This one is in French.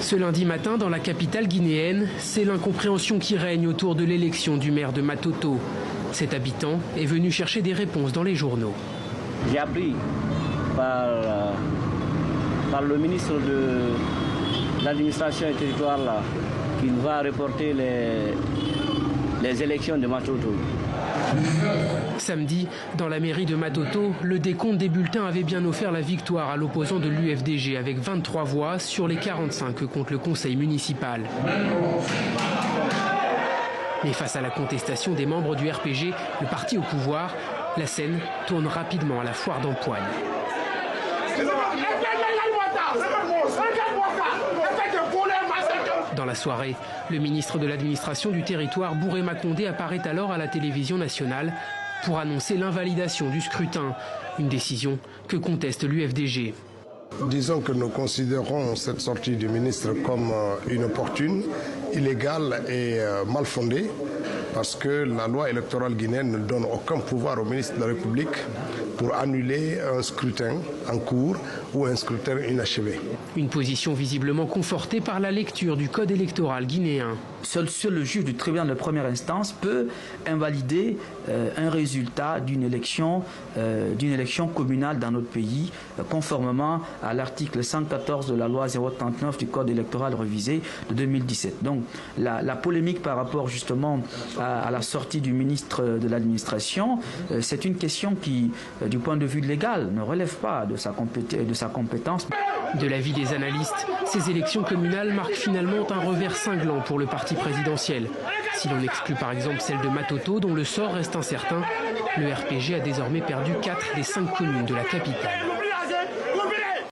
Ce lundi matin, dans la capitale guinéenne, c'est l'incompréhension qui règne autour de l'élection du maire de Matoto. Cet habitant est venu chercher des réponses dans les journaux. J'ai appris par le ministre de l'administration et territoire qu'il va reporter les élections de Matoto. Samedi, dans la mairie de Matoto, le décompte des bulletins avait bien offert la victoire à l'opposant de l'UFDG avec 23 voix sur les 45 que compte le conseil municipal. Mais face à la contestation des membres du RPG, le parti au pouvoir, la scène tourne rapidement à la foire d'Empoigne. Dans la soirée, le ministre de l'administration du territoire, Bouré Makondé, apparaît alors à la télévision nationale pour annoncer l'invalidation du scrutin, une décision que conteste l'UFDG. Disons que nous considérons cette sortie du ministre comme inopportune, illégale et mal fondée, parce que la loi électorale guinéenne ne donne aucun pouvoir au ministre de la République pour annuler un scrutin en cours ou un scrutin inachevé. Une position visiblement confortée par la lecture du code électoral guinéen. Seul le juge du tribunal de première instance peut invalider un résultat d'une élection communale dans notre pays, conformément à l'article 114 de la loi 039 du code électoral révisé de 2017. Donc la polémique par rapport justement à la sortie du ministre de l'administration, c'est une question qui, du point de vue légal, ne relève pas de sa compétence. De l'avis des analystes, ces élections communales marquent finalement un revers cinglant pour le parti présidentiel. Si l'on exclut par exemple celle de Matoto, dont le sort reste incertain, le RPG a désormais perdu 4 des 5 communes de la capitale.